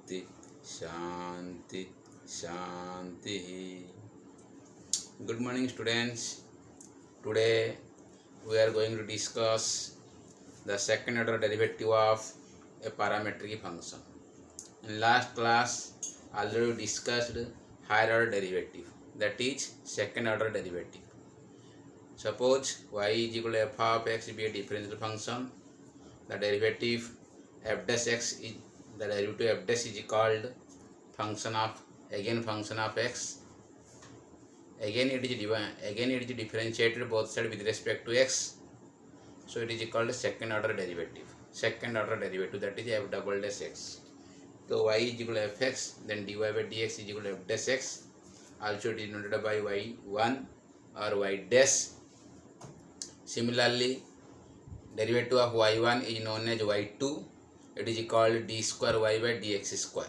Shanti Shanti Shanti. Good morning students. Today we are going to discuss the second order derivative of a parametric function. In last class already discussed higher order derivative, that is second order derivative. Suppose y is equal to f of x be a differential function. The derivative f dash x is the derivative f dash is called function of x. Again it is differentiated both sides with respect to x, so it is called second order derivative. Second order derivative, that is f double dash x. So y is equal to fx, then dy by dx is equal to f dash x, also denoted by y1 or y dash. Similarly, derivative of y1 is known as y2. It is called d square y by dx square.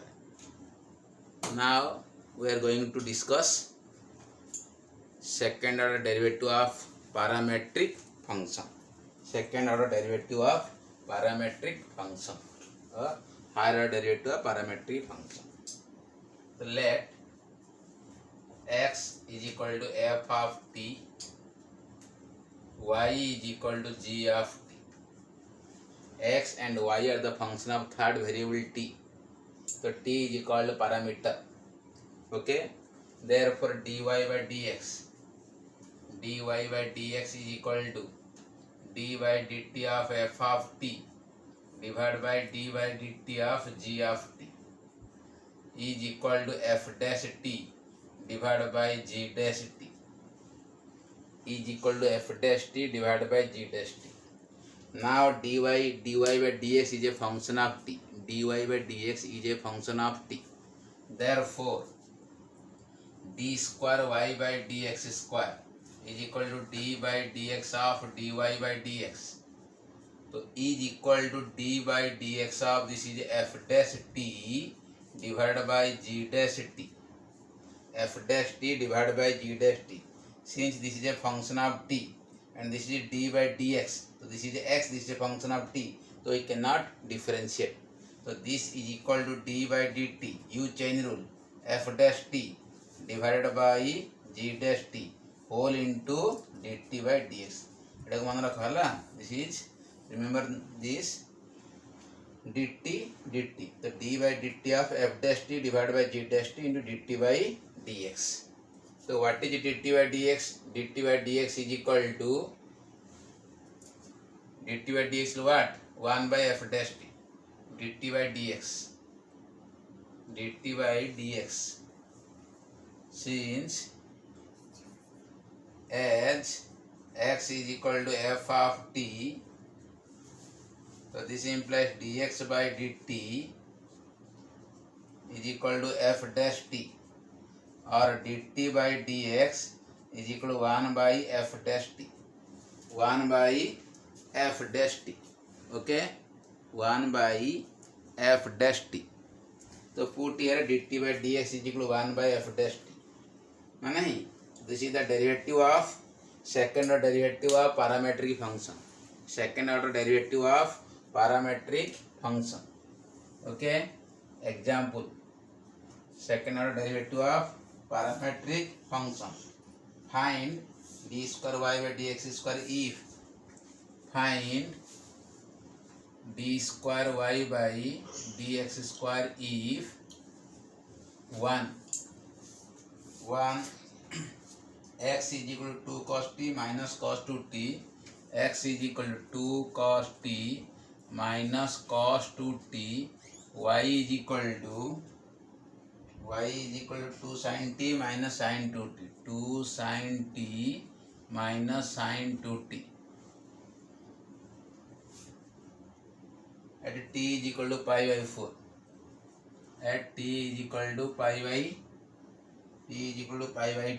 Now we are going to discuss second order derivative of parametric function. Second order derivative of parametric function, or higher order derivative of parametric function. So let x is equal to f of t, y is equal to g of t. X and y are the function of third variable t. So t is called parameter. Okay. Therefore dy by dx is equal to d by dt of f of t divided by d by dt of g of t is equal to f dash t divided by g dash t is equal to f dash t divided by g dash t. Now dy by dx is a function of t. Dy by dx is a function of t. Therefore d square y by dx square is equal to d by dx of dy by dx. So is equal to d by dx of this is f dash t divided by g dash t. F dash t divided by g dash t. Since this is a function of t and this is d by dx, so this is x, this is a function of t, so we cannot differentiate. So this is equal to d by dt, use chain rule, f dash t divided by g dash t whole into dt by dx. This is, remember this, dt. The d by dt of f dash t divided by g dash t into dt by dx. So what is dt by dx? Dt by dx is equal to dt by dx is what? 1 by f dash t. Dt by dx. Since as x is equal to f of t, so this implies dx by dt is equal to f dash t, or dt by dx is equal to 1 by f dash t. 1 by f dash t. Okay, 1 by f dash t. So put here dt by dx is equal to 1 by f dash t. Nahi? This is the derivative of second order derivative of parametric function. Second order derivative of parametric function. Okay. Example. Second order derivative of parametric function. Find d square y by dx square if find d square y by dx square if 1 x is equal to 2 cos t minus cos 2t, x is equal to 2 cos t minus cos 2t, y is equal to 2 sin t minus sin 2t, 2 sin t minus sin 2t, at t is equal to pi by 4, at t is equal to pi by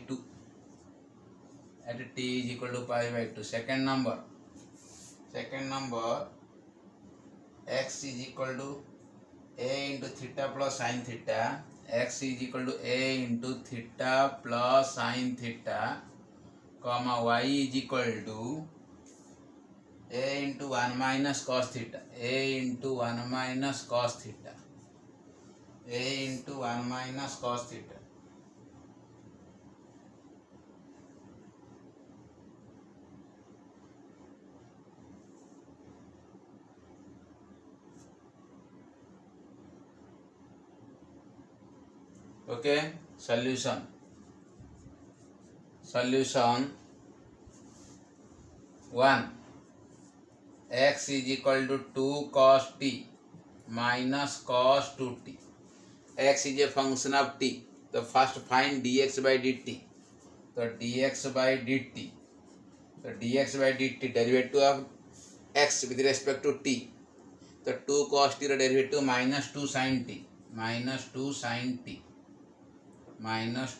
2, at t is equal to pi by 2. Second number x is equal to a into theta plus sin theta, x is equal to a into theta plus sin theta, comma y is equal to a into 1 minus cos theta, a into 1 minus cos theta. a into 1 minus cos theta. Okay, solution 1, x is equal to 2 cos t minus cos 2t. X is a function of t, so first find dx by dt. So dx by dt, derivative of x with respect to t. So 2 cos t derivative minus 2 sin t, minus 2 sin t, minus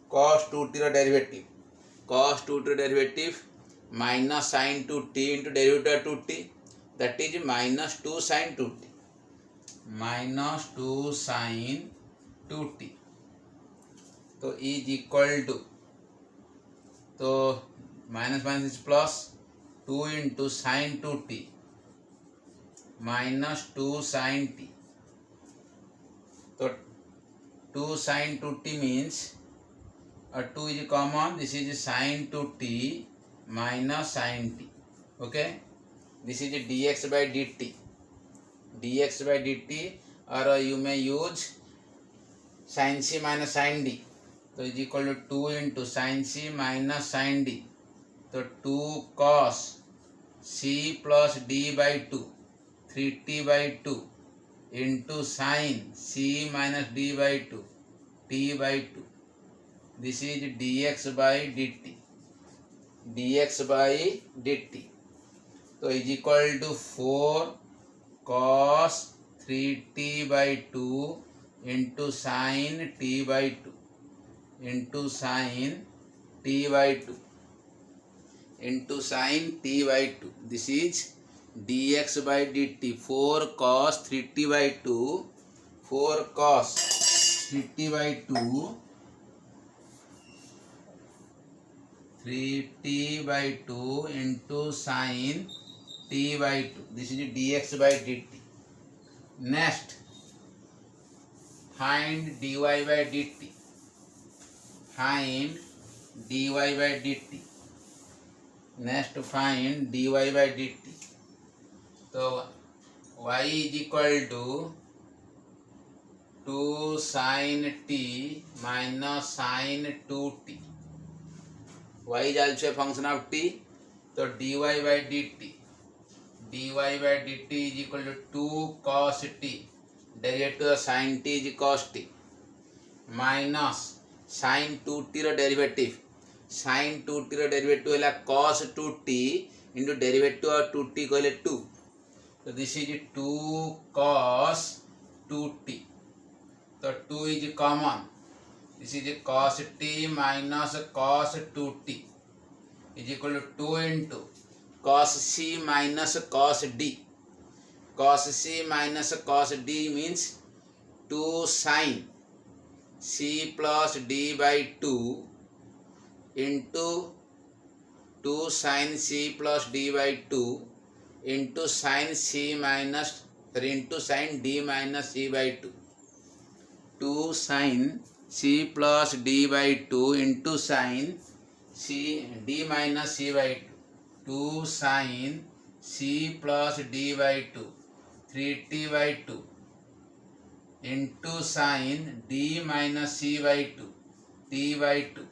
cos 2t derivative, minus sin 2t into derivative of 2t, that is minus 2 sin 2t, minus 2 sin 2t. तो is equal to, तो minus minus is plus, 2 into sin 2t minus 2 sin t. So 2 sin 2t means 2 is common, this is sin 2t minus sin t. Okay, this is dx by dt, or you may use sin c minus sin d. So is equal to 2 into sin c minus sin d. So 2 cos c plus d by 2, 3t by 2 into sin c minus d by 2, t by 2. This is dx by dt. So is equal to 4 cos 3t by 2 into sin t by 2 into sin t by 2 into sin t by 2. This is dx by dt. 4 cos 3t by 2, 4 cos 3t by 2, 3t by 2 into sin t by 2. This is dx by dt. Next, find dy by dt. Next, find dy by dt. So y is equal to 2 sin t minus sin 2t. Y is also a function of t. So dy by dt is equal to 2 cos t, derivative of sin t is cos t, minus sin 2t derivative. Sin 2t derivative है cos 2t into derivative of 2t को 2. So this is 2 cos 2t. So 2 is common. This is cos t minus cos 2t is equal to 2 into cos c minus cos d. Cos c minus cos d means 2 sin c plus d by 2 into 2 sin c plus d by 2 into sin c minus into sin d minus c by 2. 2 sin c plus d by 2 into sin c d minus c by 2. 2 sin c plus d by 2, 3t by 2 into sin d minus c by 2, t by 2.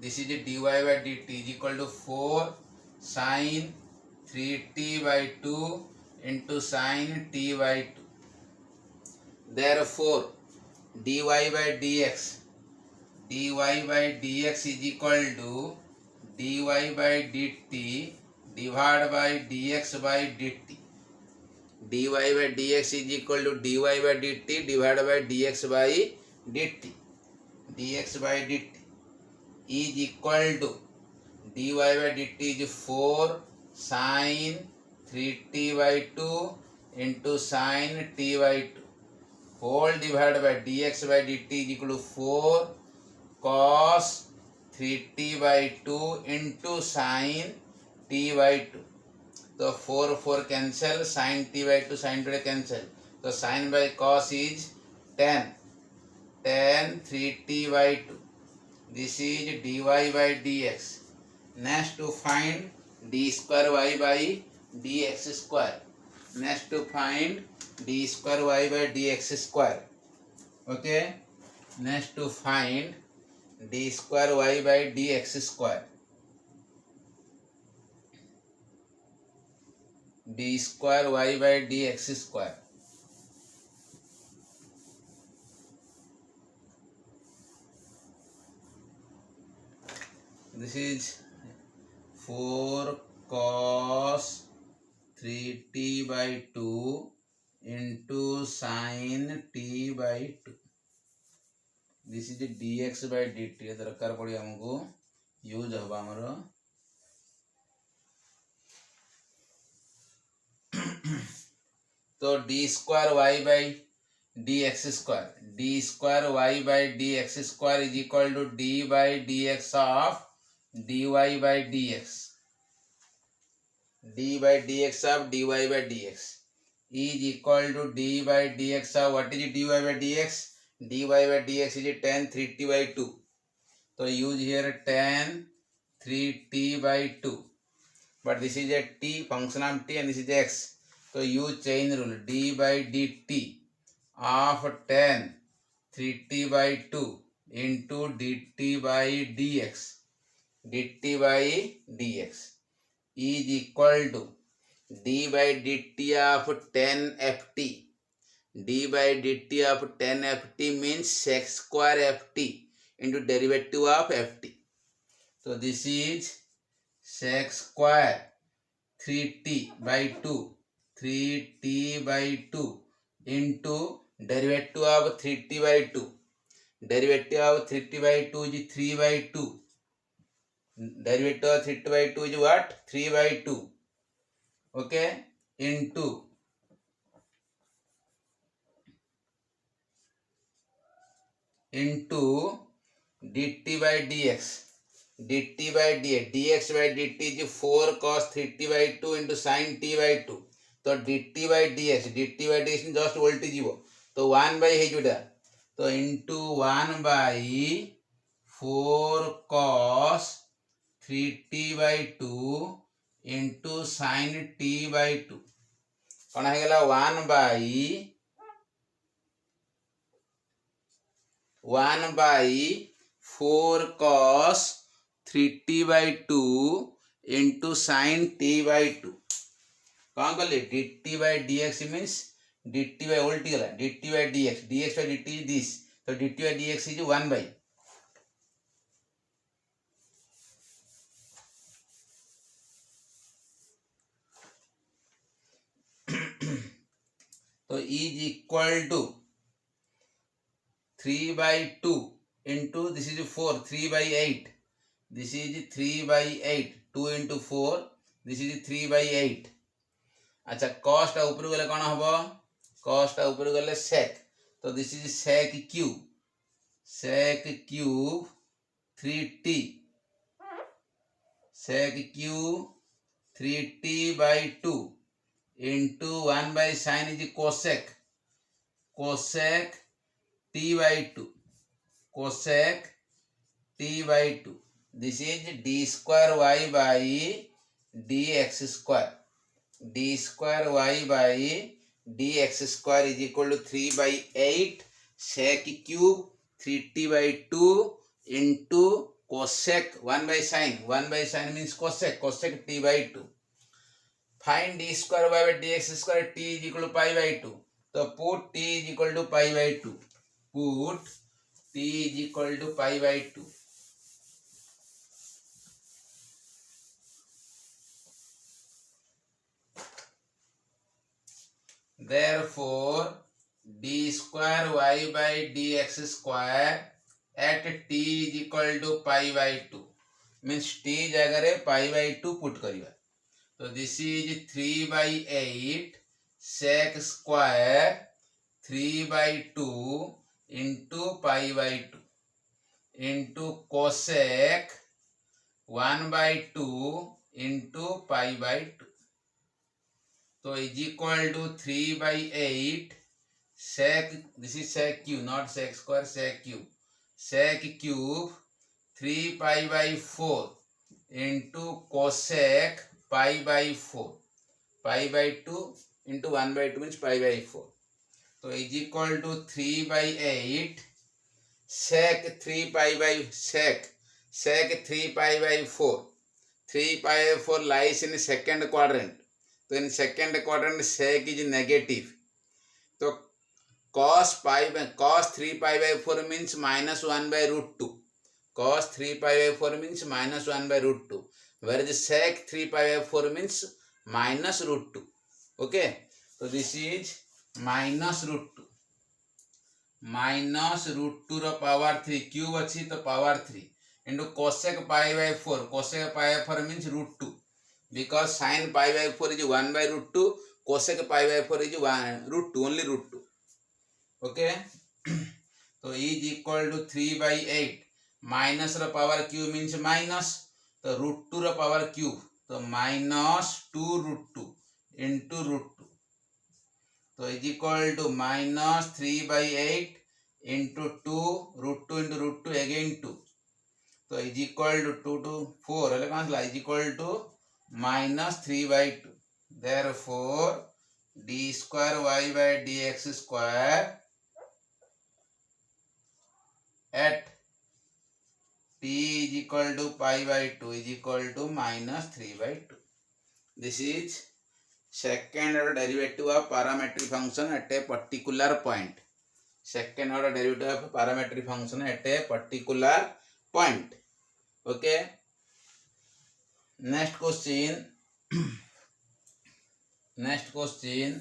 This is dy by dt is equal to 4 sin 3t by 2 into sin t by 2. Therefore, dy by dx is equal to dy by dt divided by dx by dt. dy by dx is equal to dy by dt divided by dx by dt. dx by dt is equal to dy by dt is 4 sin 3t by 2 into sin t by 2 whole divided by dx by dt is equal to 4 cos 3t by 2 into sin t by 2. तो 4 4 cancel, sin t by 2 sin t cancel, तो sin by cos is tan 3t by 2. This is dy by dx. Next to find d square y by dx square. Next to find d square y by dx square. Okay. Next to find d square y by dx square. d square y by dx square. This is 4 cos 3t by 2 into sin t by 2. This is dx by dt. दरकार पड़ी हमको use हम आमर तो d square y by dx square, d square y by dx square is equal to d by dx of dy by dx. d by dx of dy by dx is equal to d by dx of what is dy by dx? dy by dx is tan 3t by 2. So use here tan 3t by 2. But this is a t, function of t, and this is x. So use chain rule, d by dt of tan 3t by 2 into dt by dx. dt by dx is equal to d by dt of tan ft. d by dt of tan ft means sec square ft into derivative of ft. So this is sec square 3t by 2, 3t by 2 into derivative of 3t by 2. Derivative of 3t by 2 is 3 by 2. Derivative of 3t by 2 is what? 3 by 2. Okay? Into dt by dx. dt by dx. dx by dt is 4 cos 3t by 2 into sin t by 2. तो dt by dx. dt by dx just voltage जीवो. तो 1 by है जोड़ा. तो into 1 by 4 cos 3t by 2 into sin t by 2. कौन है गला 1 by 4 cos 3t by 2 into sin t by 2. कौन कले dt by dx means dt by उल्टी गला dt by dx. dx by dt is this. तो dt by dx is 1 by. तो is equal to 3 by 2 into this is 4, 3 by 8. This is 3 by 8. 2 into 4. This is 3 by 8. अच्छा cos टा ऊपर गले कौन हबो? cos टा ऊपर गले sec. तो this is sec cube. sec cube 3t. sec cube 3t by 2 into 1 by sin is cosec. cosec t by 2. cosec t by 2. This is d square y by dx square. d square y by dx square is equal to 3 by 8 sec cube 3t by 2 into cosec 1 by sin. 1 by sin means cosec. cosec t by 2. Find d square y by dx square. T is equal to pi by 2. So put t is equal to pi by 2. Put t is equal to pi by 2. Therefore, d square y by dx square at t is equal to pi by 2. Means t जगह रे pi by 2 put करिवा. So this is 3 by 8 sec square 3 by 2 into pi by 2 into cosec 1 by 2 into pi by 2. तो is equal to 3/8 sec, this is sec cube, not sec square, sec cube. Sec cube 3 pi by 4 into cosec pi by 4. Pi by 2 into 1 by 2 means pi by 4. So is equal to 3/8 sec 3 pi by sec 3 pi by 4. 3 pi by 4 lies in second quadrant. So in second quadrant sec is negative. So cos 3 pi by 4 means minus 1 by root 2. Cos 3 pi by 4 means minus 1 by root 2. Whereas sec 3 pi by 4 means minus root 2. Okay. So this is minus root 2. Minus root 2 ro power 3. Cube अच्छी तो power 3. Into cosec pi by 4. Cosec pi by 4 means root 2. Because sin pi by 4 is 1 by root 2. Cosec pi by 4 is 1 root 2. Only root 2. Okay. So is equal to 3/8. Minus ro power cube means minus. तो root 2 रो power cube. तो minus 2 root 2 into root 2. तो is equal to minus 3/8 into 2 root 2 into root 2 again 2. तो is equal to 2 to 4. is equal to minus 3/2. Therefore d square y by dx square at t is equal to pi by 2 is equal to minus 3/2. This is second order derivative of parametric function at a particular point. Second order derivative of parametric function at a particular point. Okay. Next question. Next question.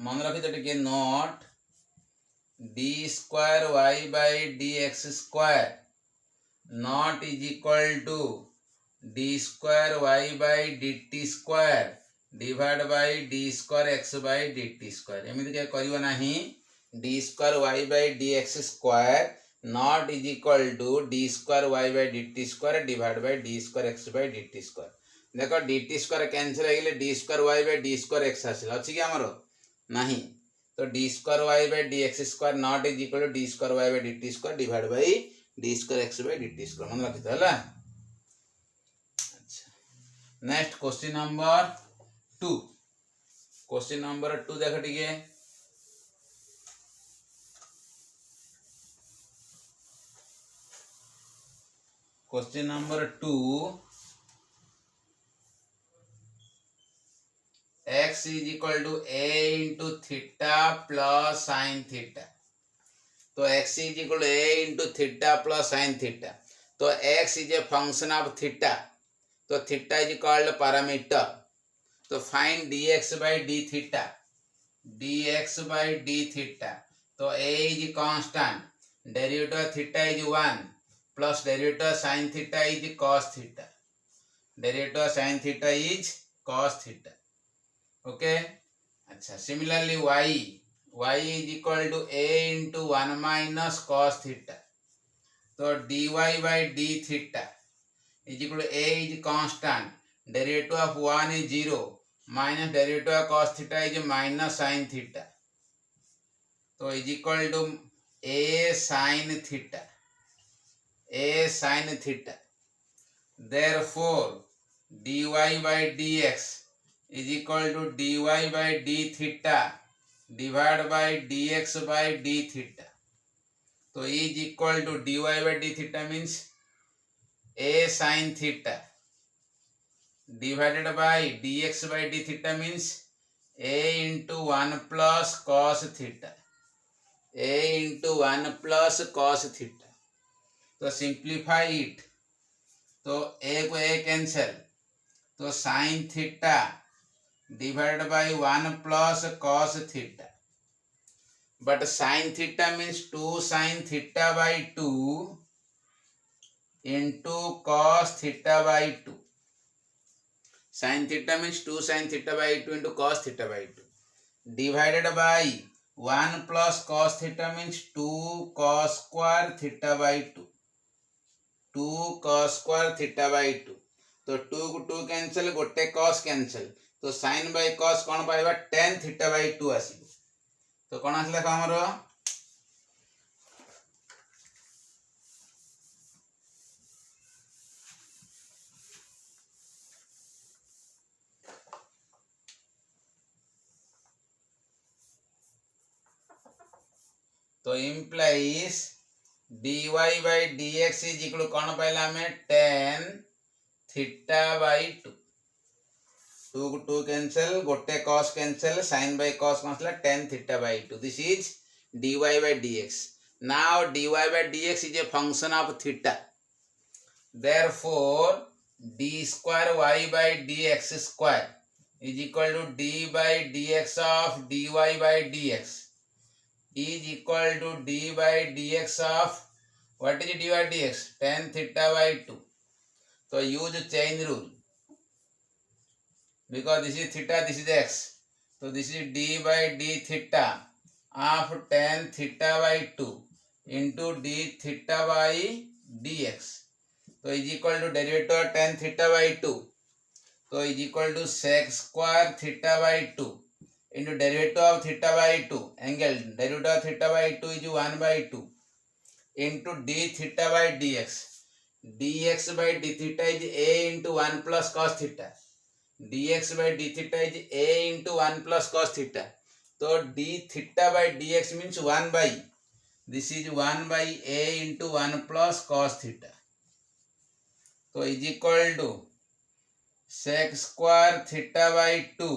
मन रखी t naught d square y by d x square not is equal to d square y by d t square divide by d square x by d t square एमती क्या कर d square y by d x square not is equal to d square y by d t square divide by d square x by d t square देख d t square cancel हो d square y by d square x आसला अच्छी कि आमर नहीं तो d square y by d x square not is equal to d square y by d t square divide by d square x by d t square मन रखी है। अच्छा next question number 2 question number 2 देख टिके question number 2 x is equal to a into theta plus sin theta. तो x is equal to a into theta plus sin theta. तो x is a function of theta. तो theta is called parameter. तो find dx by d theta. dx by d theta. तो a is constant. Derivative of theta is 1 plus derivative of sin theta is cos theta. Derivative of sin theta is cos theta. Okay. अच्छा similarly y is equal to a into 1 minus cos theta. तो dy by d theta is equal to a is constant. Derivative of 1 is 0 minus derivative of cos theta is minus sin theta. तो is equal to a sin theta. A sin theta. Therefore dy by dx is equal to dy by d theta divided by dx by d theta. तो is equal to dy by d theta means a sin theta divided by dx by d theta means a into 1 plus cos theta. A into 1 plus cos theta. तो simplify it. तो a को a cancel. तो sin theta divided by 1 plus cos theta. But sin theta means 2 sin theta by 2 into cos theta by 2. Sin theta means 2 sin theta by 2 into cos theta by 2. Divided by 1 plus cos theta means 2 cos square theta by 2. 2 cos square theta by 2 तो 2 को 2 cancel गोटे cos cancel तो sin bye cos कौन पाइबा tan theta by 2 आसीबो तो कौन आसला हमरो तो implies dy by dx is equal to कौन पाइला हमें tan थीटा बाय 2 2 को 2 कैंसिल गोटे cos cancel sin by cos कौन आसला tan theta by 2 this is dy by dx now dy by dx is a function of theta therefore d square y by dx square is equal to d by dx of dy by dx is equal to d by dx of what is d by dx tan theta by 2 so use chain rule because this is theta this is x so this is d by d theta of tan theta by 2 into d theta by dx so is equal to derivative of tan theta by 2 so is equal to sec square theta by 2 into derivative of theta by 2 angle derivative of theta by 2 is 1 by 2 into d theta by dx dx by d theta is a into 1 plus cos theta dx by d theta is a into 1 plus cos theta so d theta by dx means 1 by this is 1 by a into 1 plus cos theta so is equal to sec square theta by 2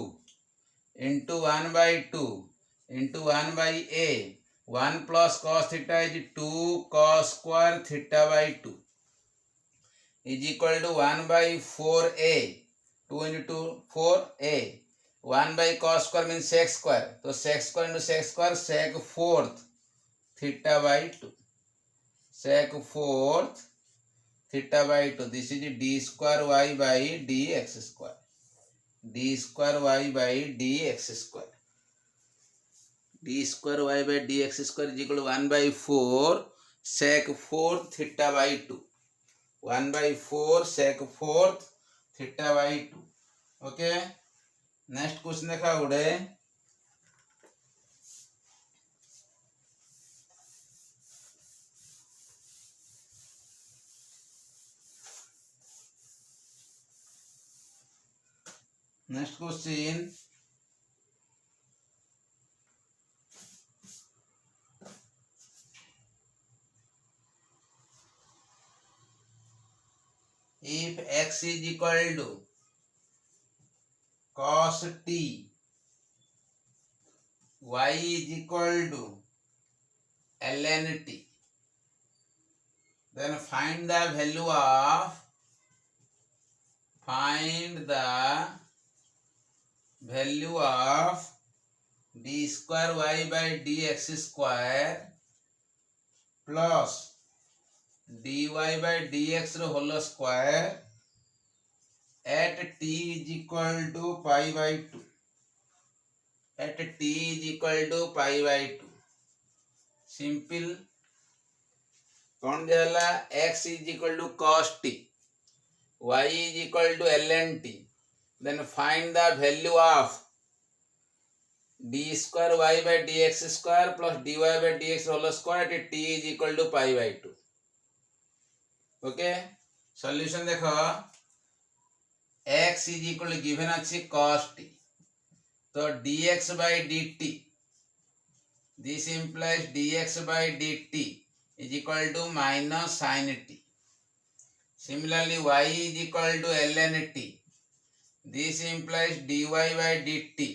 into 1 by 2 into 1 by a 1 plus cos theta is 2 cos square theta by 2 is equal to 1 by 4a 2 into 4a 1 by cos square means sec square so sec square into sec square sec fourth theta by 2 sec fourth theta by 2 this is d square y by dx square d square y by dx square d square y by dx square is equal to 1 by 4 sec 4 theta by 2 1 by 4 sec 4 theta by 2 okay next question देखा उड़े next question if x is equal to cos t y is equal to ln t then find the value of d square y by dx square plus dy by dx whole square at t is equal to pi by 2 at t is equal to pi by 2 simple कौन दिया x is equal to cos t y is equal to ln t then find the value of d square y by dx square plus dy by dx whole square at t is equal to pi by 2 okay solution देखो x is equal to given अच्छी cos t तो dx by dt this implies dx by dt is equal to minus sin t similarly y is equal to ln t this implies dy by dt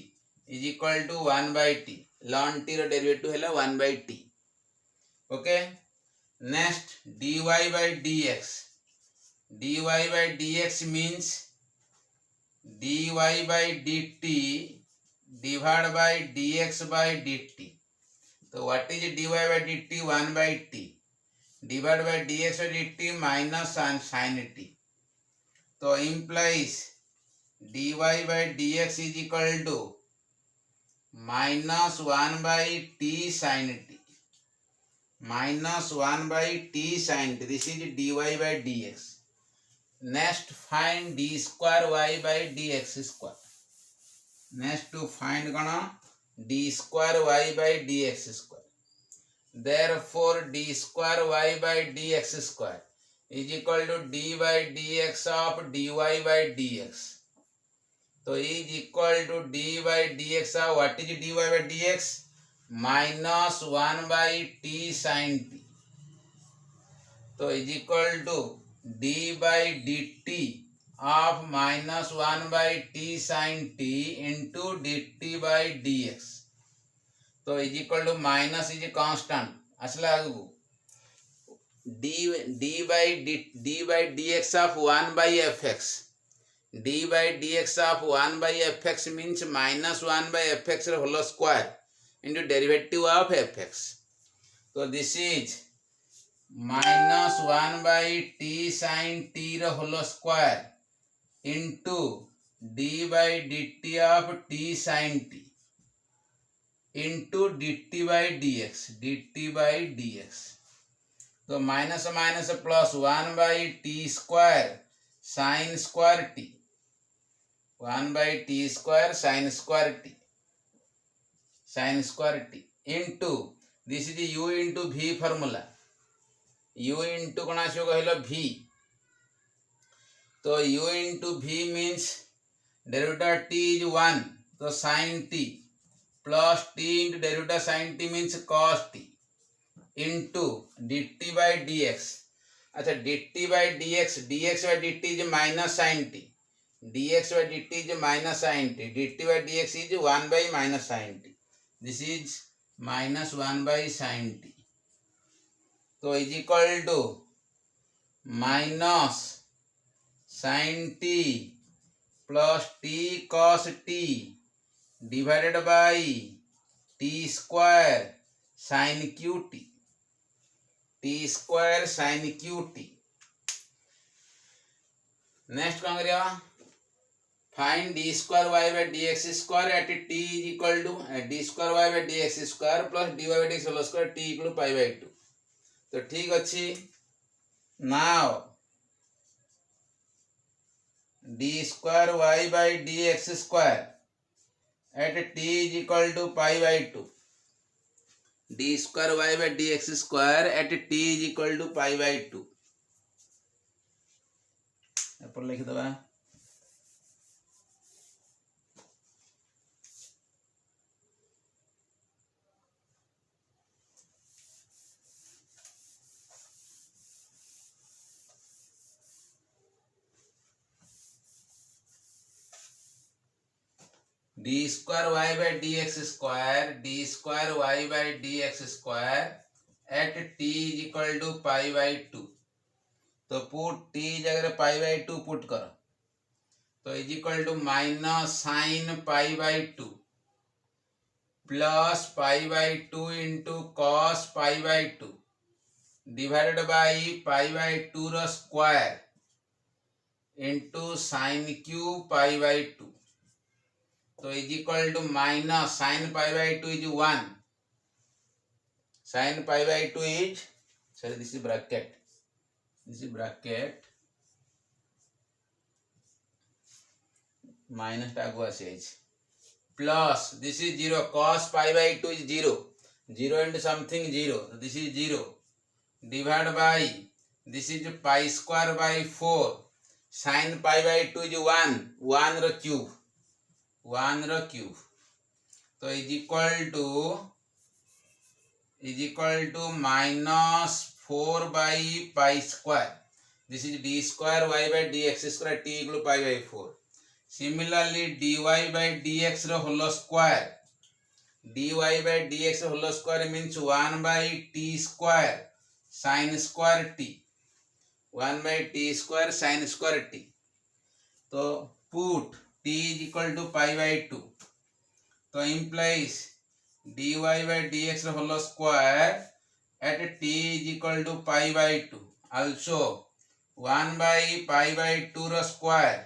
is equal to 1 by t ln t whole derivative हैला 1 by t okay next dy by dx means dy by dt divided by dx by dt so what is dy by dt 1 by t divided by dx by dt minus sin t so implies dy by dx is equal to minus 1 by t sin t minus 1 by t sin t. This is dy by dx. Next find d square y by dx square. Next to find gonna d square y by dx square. Therefore d square y by dx square is equal to d by dx of dy by dx. So is equal to d by dx of what is dy by dx? Minus 1 by t sin t. So is equal to d by dt of minus 1 by t sin t into dt by dx. So is equal to minus is a constant. Asla agu d by dx of 1 by fx. d by dx of 1 by fx means minus 1 by fx whole square into derivative of fx. So this is minus 1 by t sin t whole square into d by dt of t sin t into dt by dx. So minus minus plus 1 by t square sin square t. 1 by t square sin square t into this is the u into v formula. u into कौन आसो कहलो v. तो u into v means derivative t is 1. तो sin t plus t into derivative sin t means cos t into dt by dx. अच्छा dt by dx by dt is minus sin t. dx by dt is minus sin t. dt by dx is 1 by minus sin t. This is minus 1 by sin t. So is equal to minus sin t plus t cos t divided by t square sin qt. t square sin qt. Next कौन करेगा? Find d square y by dx square at t is equal to d square y by dx square plus dy by dx whole square t equal to pi by 2. तो ठीक अच्छी. Now d square y by dx square at t is equal to pi by 2. d square y by dx square at t is equal to pi by 2. ऊपर लिख दबा. d square y by dx square at t is equal to pi by 2. तो put t जगह pi by 2 put करो. तो is equal to minus sine pi by 2 plus pi by 2 into cos pi by 2 divided by pi by 2 row square into sine cube pi by 2. तो is equal to minus sine pi by 2 is 1. Sine pi by 2 is sorry this is bracket. minus टागुआ से plus this is 0. cos pi by 2 is 0. 0 into something 0. So this is 0 divided by this is pi square by 4. sin pi by 2 is 1. 1 whole cube. तो is equal to minus 4 by pi square. This is d square y by dx square t equal to pi by 4. Similarly dy by dx ro whole square. dy by dx whole square means 1 by t square sin square t. 1 by t square sin square t. तो put t is equal to pi by 2. तो implies dy by dx whole square at t is equal to pi by 2. Also 1 by pi by 2 row square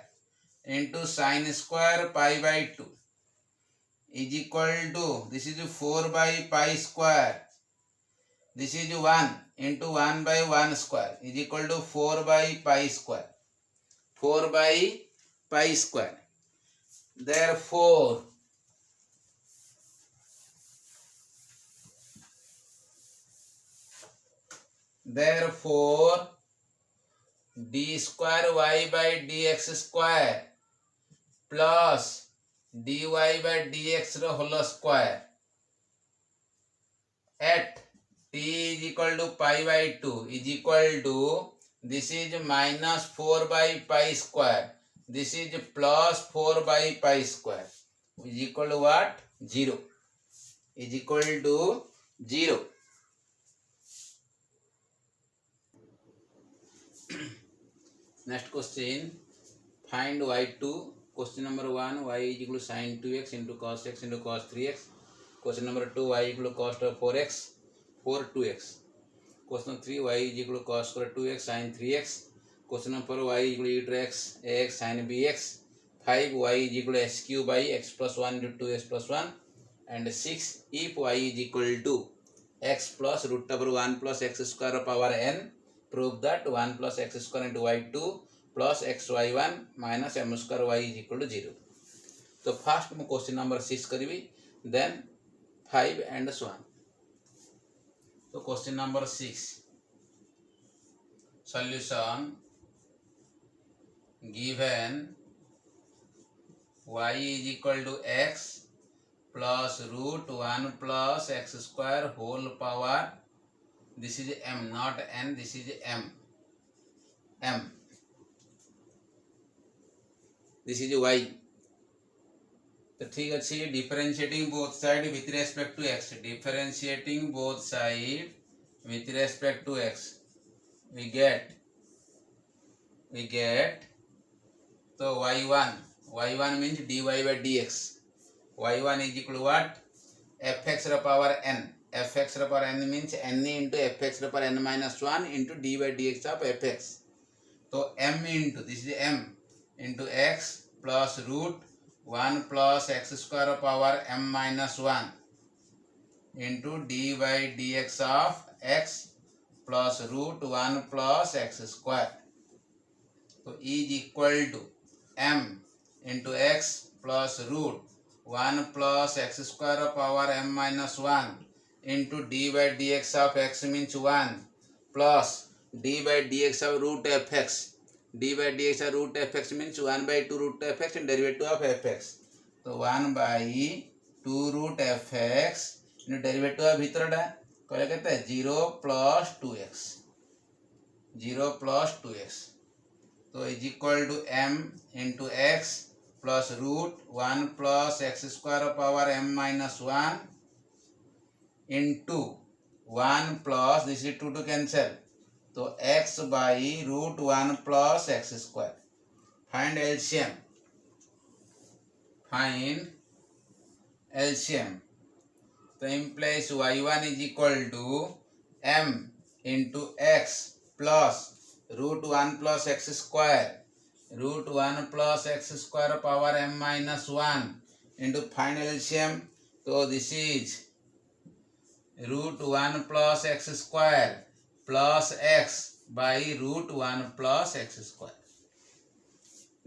into sin square pi by 2 is equal to this is 4 by pi square this is 1 into 1 by 1 square is equal to 4 by pi square. 4 by pi square. Therefore, d square y by dx square plus dy by dx whole square at t is equal to pi by 2 is equal to, this is minus 4 by pi square, this is plus 4 by pi square is equal to what? 0. Is equal to 0. Next question, find y2. Question number 1, y is equal to sin 2x into cos x into cos 3x. Question number 2, y is equal to cos of 4x, 4 2x. Question 3, y is equal to cos square 2x sin 3x. Question number 4, y is equal to e to x, ax sin bx. 5, y is equal to s cube by x plus 1 into 2x plus 1. And 6, if y is equal to x plus root over 1 plus x square power n, prove that 1 plus x square into y2 plus xy1 minus m square y is equal to 0. So first question number 6 करी, then 5 and so on. So question number 6, solution. Given y is equal to x plus root 1 plus x square whole power, this is m, not n, this is m, this is y. तो ठीक अच्छे, differentiating both side with respect to x, differentiating both side with respect to x, we get तो y1 means dy by dx, y1 is equal to what? fx power n, fx power n means n into fx power n minus 1 into dy by dx of fx. तो m into, this is m into x plus root 1 plus x square power m minus 1 into d by dx of x plus root 1 plus x square. So is equal to m into x plus root 1 plus x square power m minus 1 into d by dx of x means 1 plus d by dx of root fx. d by dx of root fx means 1 by 2 root fx and derivative of fx. So 1 by 2 root fx into derivative of भितरटा कहले केते 0 plus 2x, 0 plus 2x. So is equal to m into x plus root 1 plus x square power m minus 1 into 1 plus, this is 2 to cancel, so x by root 1 plus x square. Find LCM. So implies y1 is equal to m into x plus root 1 plus x square, root 1 plus x square power m minus 1 into find LCM. So this is root 1 plus x square plus x by root 1 plus x square.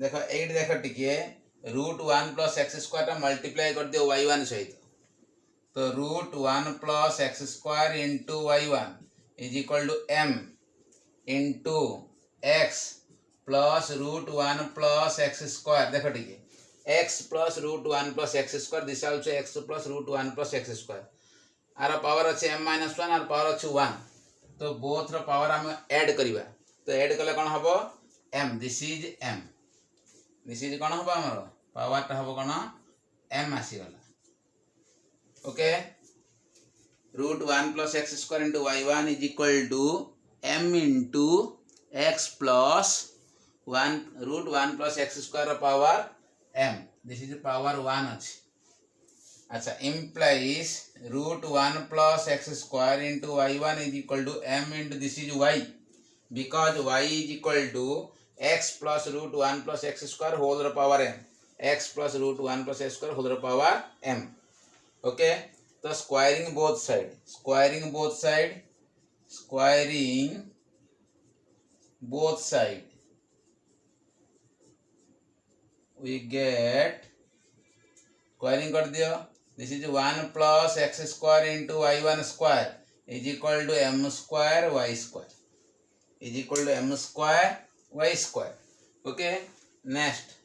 देखो 8 देखो टिके root 1 plus x square टा multiply कर दियो y1 सहित, तो root 1 plus x square into y1 is equal to m into x plus root 1 plus x square. देखो टिके x plus root 1 plus x square, this also x plus root 1 plus x square. R power अच्छे m minus 1 r power अच्छे 1, तो both रो power हम add करिबा, तो add कले कोन हबो m, this is m, this is कोन हबो हमरो पावर ता हबो कोन m आसी गला. Okay, root 1 plus x square into y1 is equal to m into x plus 1 root 1 plus x square power m, this is power 1 अच्छे. अच्छा, implies root 1 plus x square into y1 is equal to m into, this is y, because y is equal to x plus root 1 plus x square whole power m, x plus root 1 plus x square whole power m. Okay, so squaring both side squaring both side, we get squaring कर दियो. This is 1 plus x square into y1 square is equal to m square y square is equal to m square y square. Okay, next.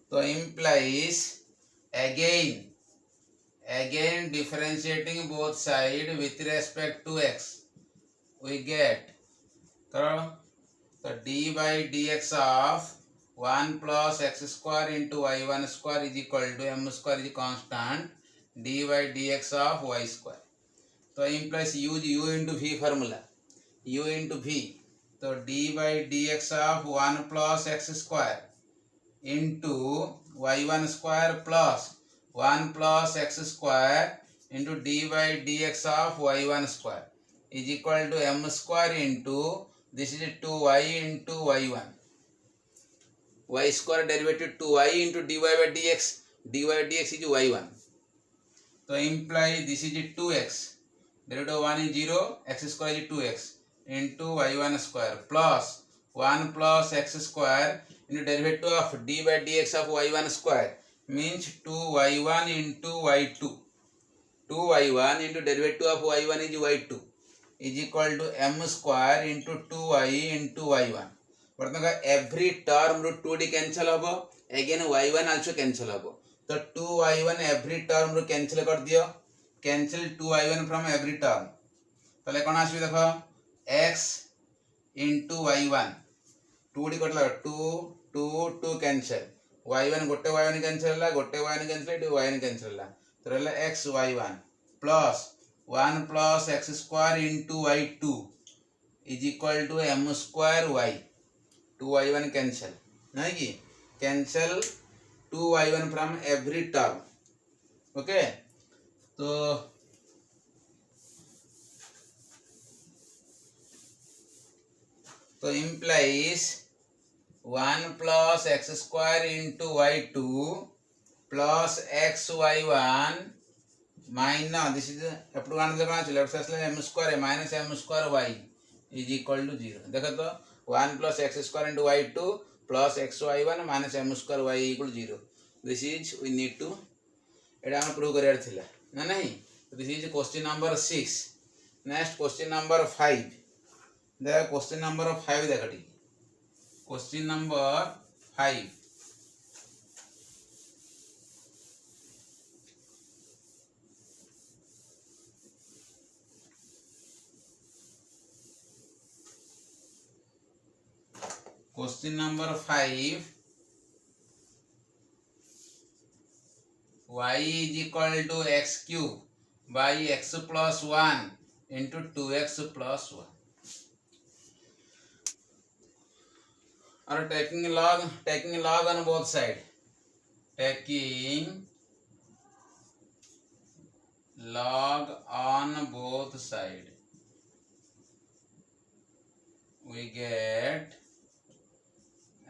So implies again differentiating both sides with respect to x, we get so d by dx of 1 plus x square into y1 square is equal to m square is constant, d by dx of y square. So implies use u into v formula, u into v. So d by dx of 1 plus x square into y1 square plus 1 plus x square into d by dx of y1 square is equal to m square into, this is 2y into y1, y square derivative 2y into dy by dx, dy by dx is y1. So imply this is 2x, derivative of 1 is 0, x square is 2x into y1 square plus 1 plus x square into derivative of d by dx of y1 square means 2y1 into y2. 2y1 into derivative of y1 is y2 is equal to m square into 2y into y1. But every term root 2d cancel hobo, again y1 also cancel hobo. So 2y1 every term root cancel कर दियो, cancel 2y1 from every term. ताले कौन आसबी देखो x into y1 2d कटला 2 2 2 cancel, y1 गोटे y1 cancel ला, गोटे y1 cancel तो y1 cancel ला, तो रहला x y1 plus 1 plus x square into y2 is equal to m square y. 2y1 cancel, नहीं कि cancel 2y1 from every term. Okay, so implies 1 plus x square into y2 plus xy1 minus, this is up to 1 left side m square minus m square y is equal to 0. देखो तो 1 plus x square into y2 plus xy1 minus m square y equal to 0. This is we need to एटा हम prove career थिला ना नहीं. This is question number 6. Next question number 5. देख question number 5 देखा T. Question number 5. Question number 5. Y is equal to x cube by x plus 1 into 2x plus 1. Or taking log on both sides. Taking log on both sides, we get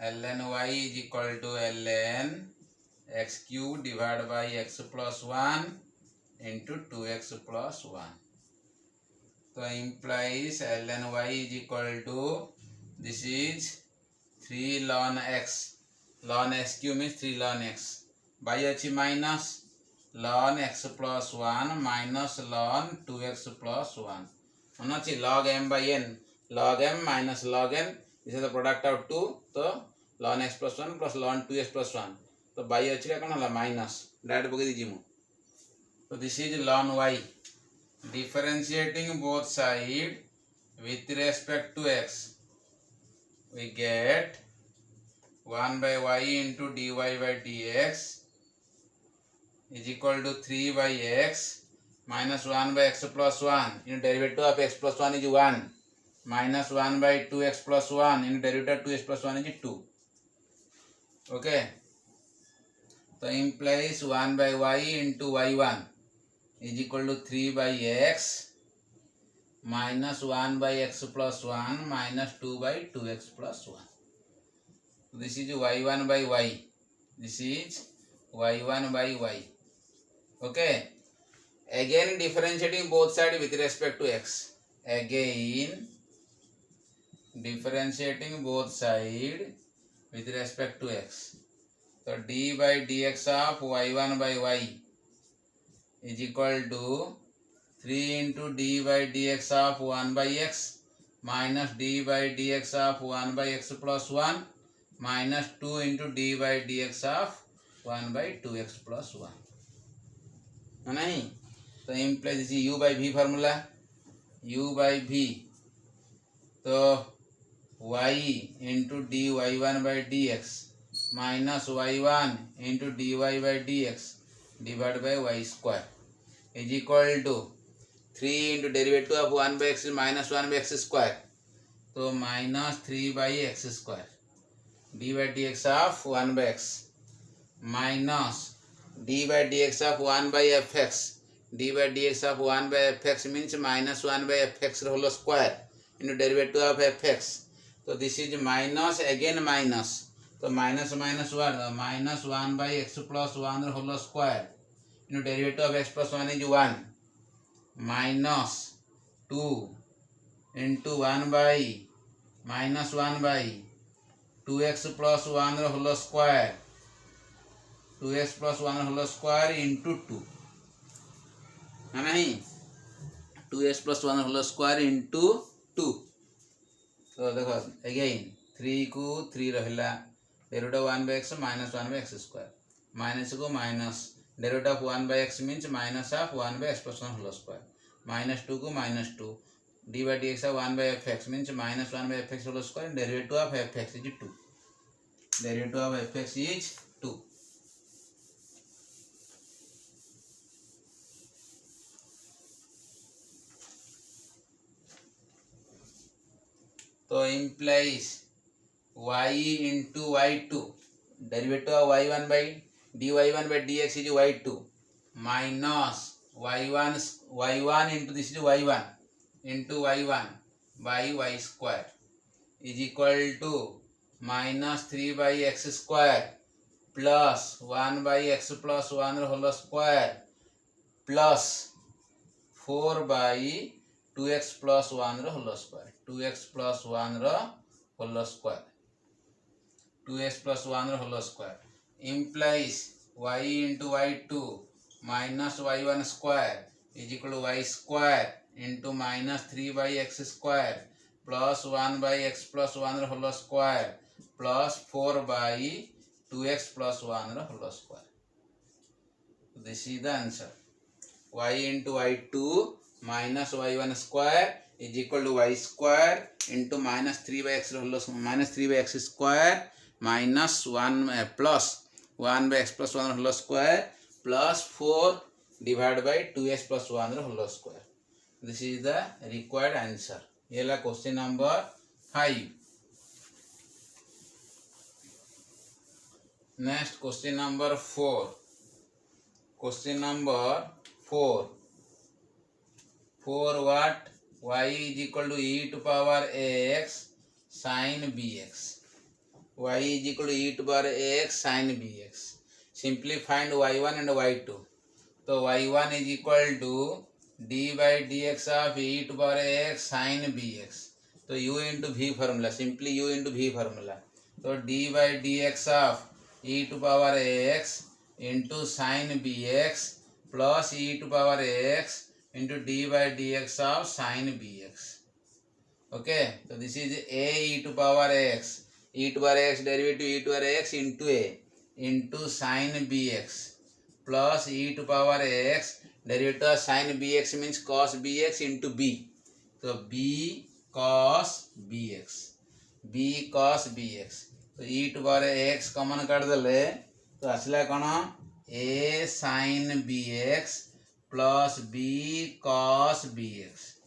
ln y is equal to ln x cube divided by x plus 1 into 2x plus 1. So implies ln y is equal to, this is 3 ln x. Ln x cube means 3 ln x. By achi minus ln x plus 1 minus ln 2x plus 1. Onachi log m by n. Log m minus log n. This is the product of 2. So ln x plus 1 plus ln 2x plus 1. तो by अच्छी कौन है minus direct पकड़ दीजिए मु. तो this is ln y. Differentiating both side with respect to x, we get 1 by y into dy by dx is equal to 3 by x minus 1 by x plus 1 in derivative of x plus 1 is 1 minus 1 by 2x plus 1 in derivative of 2x plus 1 is 2. Okay. So implies 1 by y into y1 is equal to 3 by x minus 1 by x plus 1 minus 2 by 2x plus 1. This is y1 by y. This is y1 by y. Okay, again differentiating both sides with respect to x. Again differentiating both sides with respect to x. So d by dx of y1 by y is equal to 3 into d by dx of 1 by x minus d by dx of 1 by x plus 1 minus 2 into d by dx of 1 by 2x plus 1. है नहीं? तो implies this u by v formula, u by v तो y into dy 1 by dx minus y1 into dy by dx divided by y square is equal to 3 into derivative of 1 by x is minus 1 by x square, तो minus 3 by x square d by dx of 1 by x minus d by dx of 1 by fx, d by dx of 1 by fx means minus 1 by fx whole square into derivative of fx. So this is minus again minus, तो minus minus 1 minus 1 by x plus 1 whole square into derivative of x plus 1 is 1 minus 2 into 1 by minus 1 by 2x plus 1 whole square, 2x plus 1 whole square into 2 है नहीं, 2x plus 1 whole square into 2. तो देखो again 3 को 3 रहिला derivative 1 by x minus 1 by x square minus को minus derivative of 1 by x means minus of 1 by x plus 1 whole square minus 2 को minus 2 d by dx of 1 by fx means minus 1 by fx whole square and derivative of fx is 2. Derivative of fx is 2. तो implies y into y2 derivative of y1 by dy1 by dx is y2 minus y1 into this is y1 into y1 by y square is equal to minus 3 by x square plus 1 by x plus 1 whole square plus 4 by 2x plus 1 whole square, 2x plus 1 whole square, 2x plus 1 whole square implies y into y2 minus y1 square is equal to y square into minus 3 by x square plus 1 by x plus 1 whole square plus 4 by 2x plus 1 whole square. This is the answer. Y into y2 minus y1 square is equal to y square into minus 3 by x minus 3 by x square minus 1 plus 1 by x plus 1 whole square plus 4 divided by 2x plus 1 whole square. This is the required answer. ये ला question number 5. Next question number 4. Question number 4. For what y is equal to e to power ax sin bx. Y is equal to e to power ax sin bx. Simply find y1 and y2. So y1 is equal to d by dx of e to power ax sin bx. So u into v formula. Simply u into v formula. So d by dx of e to power ax into sin bx plus e to power ax into d by dx of sin bx. Okay, so this is a e to power x, e to power x derivative e to power x into a into sin bx plus e to power x derivative of sin bx means cos bx into b. So b cos bx, b cos bx. तो e to power x common कर देले तो आसला कौन a sin bx plus b cos bx,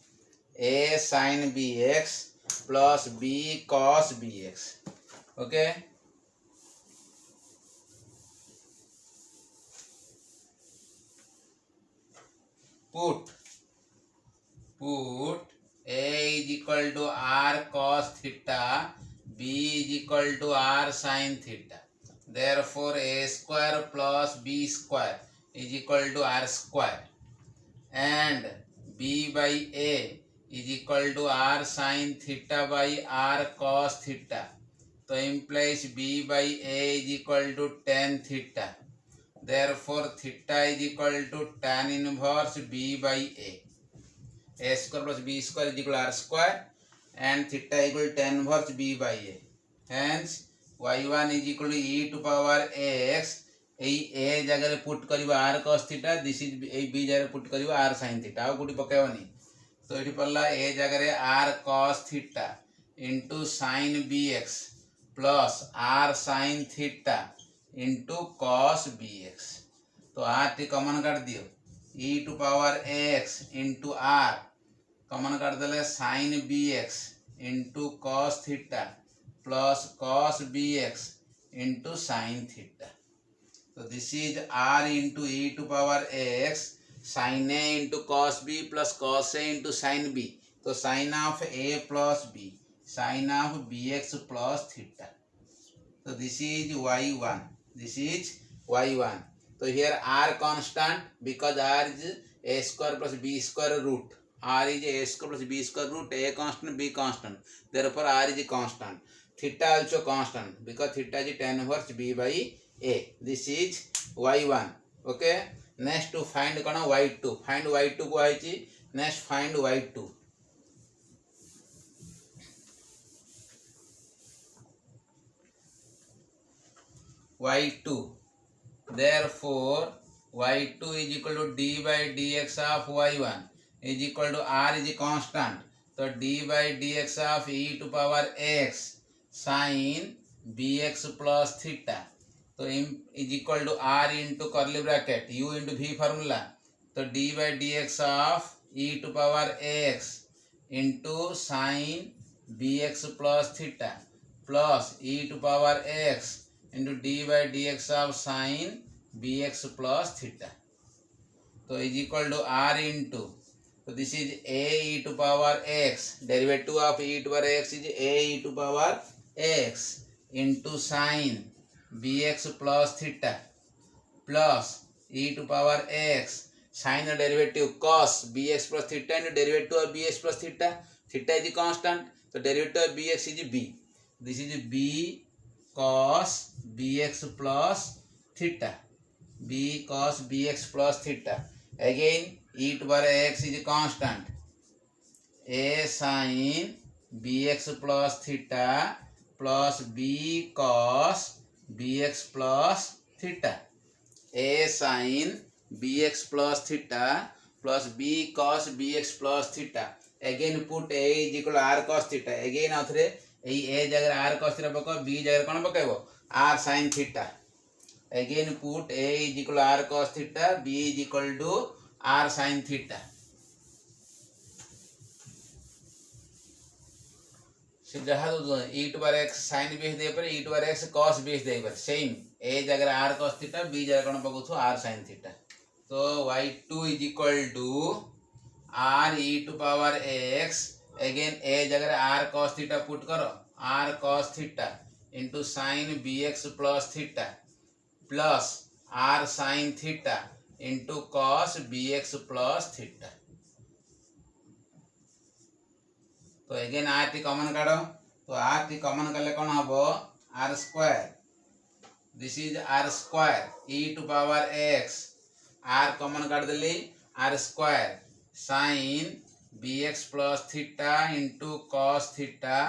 a sin bx plus b cos bx. Okay, put a is equal to r cos theta, b is equal to r sin theta. Therefore a square plus b square is equal to r square and b by a is equal to r sin theta by r cos theta. So implies b by a is equal to tan theta. Therefore theta is equal to tan inverse b by a. A square plus b square is equal to r square and theta equal to tan inverse b by a. Hence y1 is equal to e to power ax. ए जगह put कर r cos theta this is B जगह put कर r sine theta आउ कौटी पकेबनी तो ये पड़ला ए जगह r cos theta into sine b x plus r sine theta into cos b x. तो आर टी कमन काट दियो e to power x into r common काट देले sine b x into cos theta plus cos b x into sine theta. So this is r into e to power x sin a into cos b plus cos a into sin b. So sin of a plus b sin of bx plus theta. So this is y1. This is y1. So here r constant because r is a square plus b square root. R is a square plus b square root. A constant, b constant. Therefore r is constant. Theta also constant because theta is tan inverse b by a. This is y1. Okay. Next to find कौन y2. Find y2 को आई next find y2. y2. Therefore y2 is equal to d by dx of y1 is equal to r is a constant. So d by dx of e to power x sin bx plus theta. तो is equal to r into curly bracket u into v formula. तो d by dx of e to power x into sin bx plus theta plus e to power x into d by dx of sin bx plus theta. तो is equal to r into, so this is a e to power x, derivative of e to power x is a e to power x into sin bx plus theta plus e to power x sin derivative cos bx plus theta into derivative of bx plus theta. Theta is constant, so derivative of bx is b. This is b cos bx plus theta. b cos bx plus theta. Again e to power x is constant. a sin bx plus theta plus b cos bx plus theta. a sin bx plus theta plus b cos bx plus theta. Again put a is equal to r cos theta. Again आउथरे a जगह r cos theta पको b जगह कौन पकेबो r sin theta. Again put a is equal to r cos theta, b is equal to r sin theta. जहाँ e to power x sin bx दे पर e to power x cos bx दे पर same a जगह r cos theta b जगह कौन पकड़ो r sin theta. तो y2 is equal to r e to power x. Again a जगह r cos theta put करो r cos theta into sin bx plus theta plus r sin theta into cos bx plus theta. तो again r t common काढ़ो तो r t common कले कौन हम r square. This is r square e to power x r common काट देली r square sine b x plus theta into cos theta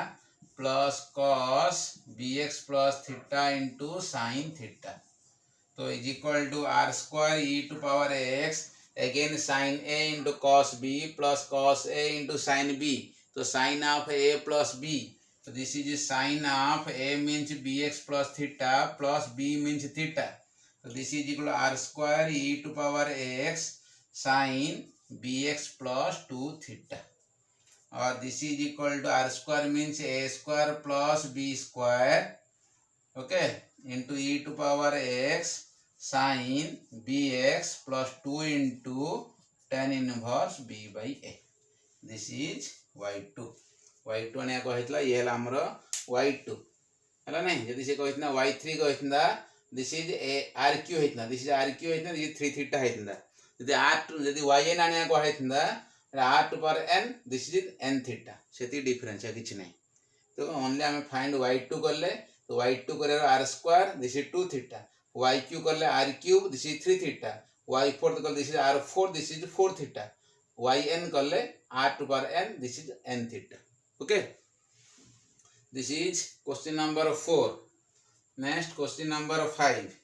plus cos b x plus theta into sine theta. तो is equal to r square e to power x again sine a into cos b plus cos a into sine B. तो sine of a plus b. तो this is sine of a means bx plus theta plus b means theta. तो this is equal to r square e to power x sine bx plus 2 theta. और this is equal to r square means a square plus b square okay into e to power x sine bx plus 2 into tan inverse b by a. This is y2. y2 ने कहला ये हमर y2 हला नहीं जदी से कहतना y3 कहतना this is a r cube होता दिस इज आर क्यू होता दिस 3 थीटा होता जदि आर जदि वाई एन आने को होता r to power n this is n theta से डिफरेंस है किसी नहीं तो ओनली आम फाइंड वाई टू कले तो वाई टू कर r square this is 2 theta y cube कले r cube this is 3 theta y fourth कले this is r 4 this is 4 theta y n कले r to power n this is n theta okay this is question number 4 next question number 5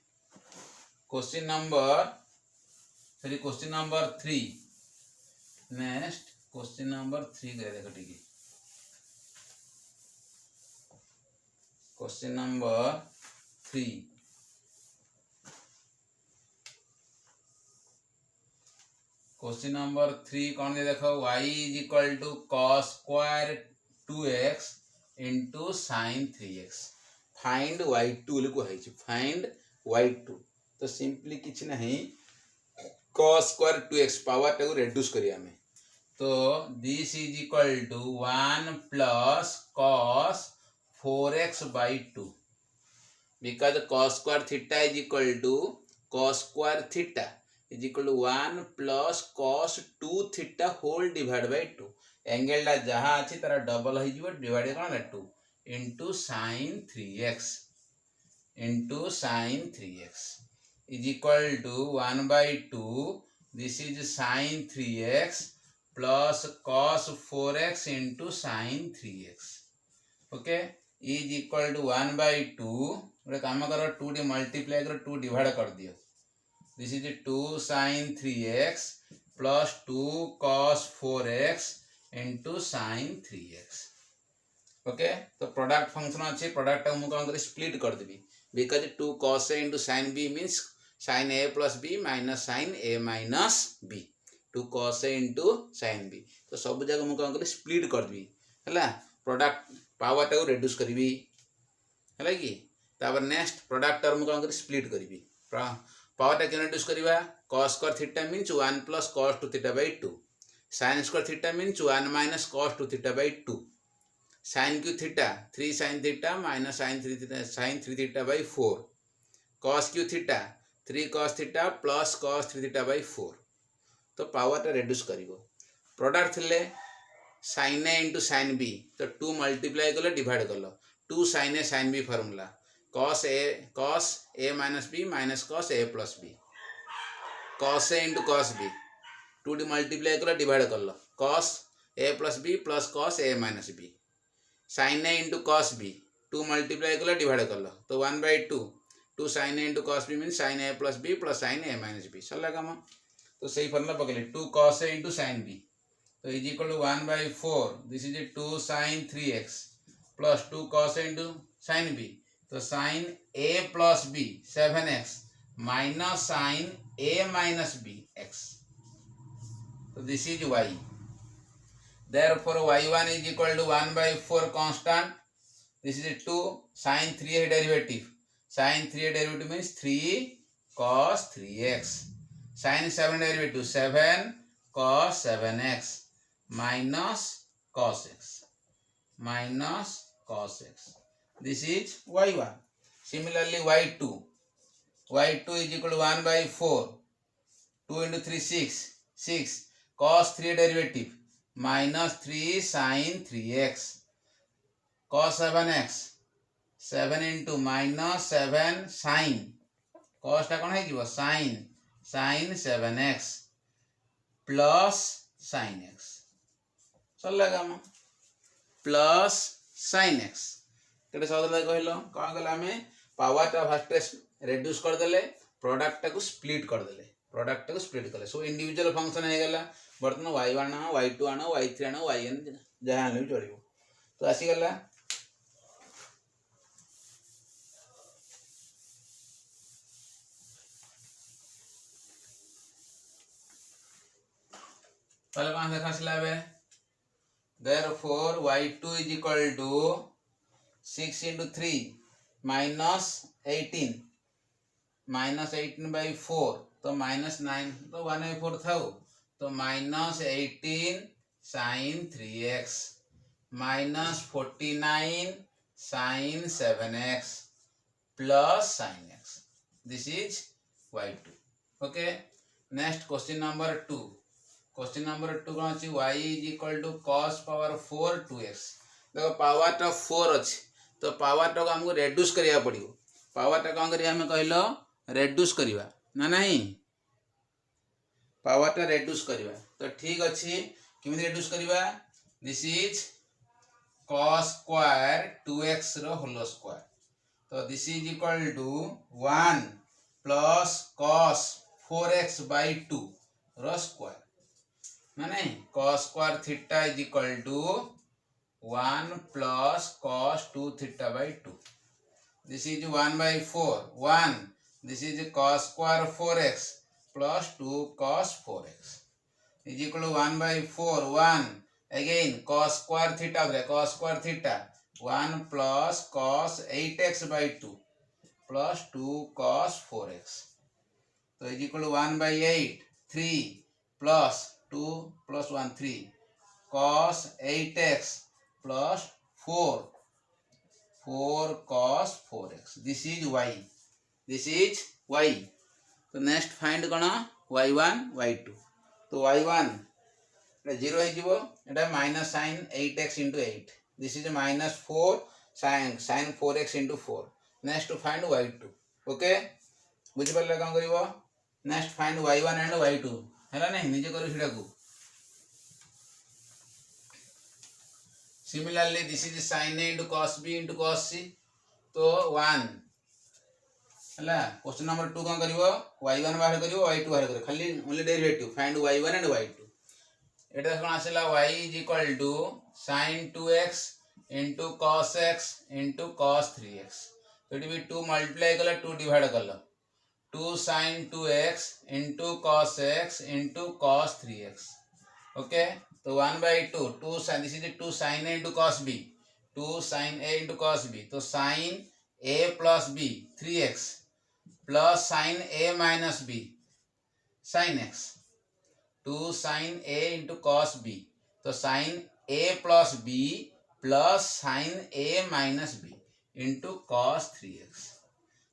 question number 3 next question number 3 करे देखो ठीक question number 3 question number 3 कौन दे देखो y is equal to cos square 2x into sine 3x find y2 को है find y2 तो simply किछ नहीं cos स्क्वायर 2x पावर टाको रिड्यूस करिया हमें तो this is equal to 1 plus cos 4x by 2 because cos square theta is equal to cos square theta is equal to 1 plus cos 2 theta whole divided by 2 angle टा जहाँ अच्छी तारा double हो जिवो divide कौन 2 into sin 3x is equal to 1 by 2 this is sin 3x plus cos 4x into sin 3x okay is equal to 1 by 2 गोटे काम करो 2 D multiply करो 2 डिवाइड कर दियो this is 2 sin 3x plus 2 cos 4x into sin 3x okay तो product function अच्छे product को कौन कर स्प्लिट कर देबी because 2 cos a into sin b means sin a plus b minus sin a minus b 2 cos a into sin b तो सब जगह मु कौन कर स्प्लिट कर देबी हैला प्रोडक्ट पावर टाको रिड्यूस करबी हैला कि तापर नेक्स्ट प्रोडक्ट टर्म कौन कर स्प्लिट करबी पावर टा केन रिड्यूस करबा cos square theta means 1 plus cos 2 theta by 2 sin square theta means 1 minus cos 2 theta by 2 sin Q theta 3 sin theta minus sin 3 theta by 4 cos Q theta 3 cos theta plus cos 3 theta by 4 तो power टा reduce करिवो product थिले sin a into sin b तो 2 multiply कलो divide कलो 2 sin a sin b formula cos a minus b minus cos a plus b cos a into cos b 2 D multiply कलो divide कलो cos a plus b plus cos a minus b sin a into cos b 2 multiply कलो divide कलो तो 1 by 2 2 sin a into cos b means sin a plus b plus sin a minus b सरला काम तो सही formula पकड़ले 2 cos a into sin b तो is equal to 1 by 4 this is 2 sin 3x plus 2 cos a into sin b तो sin a plus b 7x minus sin a minus b x तो this is y therefore y1 is equal to 1 by 4 constant this is 2 sin 3 derivative means 3 cos 3x sin 7 derivative 7 cos 7x minus cos x this is y1 similarly y2 is equal to 1 by 4 2 into 3 6 cos 3 derivative minus 3 sin 3x cos 7x 7 into minus 7 sin cos टा कौन है sin 7x plus sin x चल लगा म plus sin x केटे सदला कहलो कौन गला में पावर टा फर्स्ट रिड्यूस कर देले प्रोडक्ट को स्प्लिट कर देले सो इंडिविजुअल फंक्शन है गला बर्तमान y1 आनो y2 आनो y3 आनो yn जहाँ आने भी चलिए तो आसी गला पहले कौन देखा स्लैब है therefore y2 is equal to 6 into 3 minus 18 by 4 तो -9 तो 1 by 4 था तो -18 sin 3x -49 sin 7x plus sin x This is y2. Okay. Next question number 2. Question number 2 कौन अच्छी y is equal to cos power 4 2x. देखो power टा 4 अच्छी तो पावर टा को हमको रेड्यूस करिया पड़ियो. पावर टा कौन करिया हमें कहलो रेड्यूस करिवा ना नहीं पावर टा रेड्यूस करिवा. तो ठीक अच्छी किमिति रेड्यूस करिवा. This is cos square 2x रो होल स्क्वायर. तो this is equal to 1 plus cos 4x by 2 row square माने cos square theta is equal to 1 plus cos 2 theta by 2. This is 1 by 4 1. This is cos square 4x plus 2 cos 4x is equal to 1 by 4 1. Again cos square theta cos square theta 1 plus cos 8x by 2 plus 2 cos 4x. So is equal to 1 by 8 3 plus 2 plus 1 3 cos 8x plus 4 cos 4x. This is y. This is y. So next find कौन y1 y2. तो y1 0 हो एटा minus sin 8x into 8. This is minus 4 sin 4x into 4. Next to find y2. Okay बुझी पाले कौन करिवो. Next find y1 and y2 हैला नहीं निजे करू हिडा को. Similarly this is sin a into cos b into cos c. तो 1 हैला. क्वेश्चन नंबर 2 कौन करिवो y1 बाहर करिवो y2 बाहर करिवो खाली only derivative find y1 and y2. एटा कौन आसेला y is equal to sin 2x into cos x into cos 3x. तो it भी 2 multiply कला 2 डिवाइड कला 2 sin 2x into cos x into cos 3x. Okay तो 1 by 2 sin this is 2 sin a into cos b 2 sin a into cos b. तो sin a plus b 3x plus sin a minus b sin x 2 sin a into cos b. तो sin a plus b plus sin a minus b into cos 3x.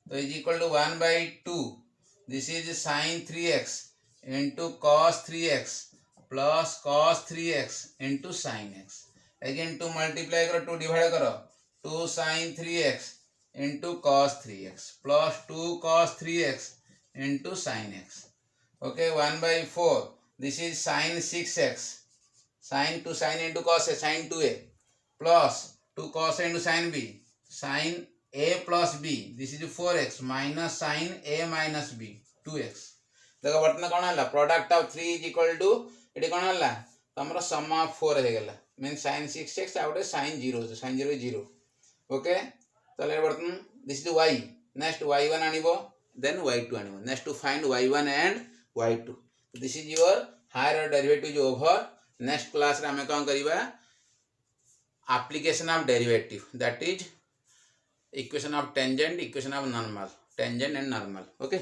तो is equal to 1 by 2. This is sin 3x into cos 3x plus cos 3x into sin x. Again 2 multiply करो 2 divide करो 2 sin 3x into cos 3x plus 2 cos 3x into sin x. Okay 1 by 4. This is sin 6x sin 2 sin into cos a sin 2a plus 2 cos a into sin b sin a plus b. This is 4x minus sin a minus b 2x. देखो बर्तन कौन है product of 3 is equal to ये कौन है तमरो सम of 4 है गला mean sin 6x out sin 0 sin 0 0. Okay तले बर्तन this is y. Next y1 आनिबो देन y2 आनिबो. Next to find y1 and y2. This is your higher derivative over. Next class रे हमें कौन करिबा application of derivative that is equation of tangent equation of normal tangent and normal. Okay.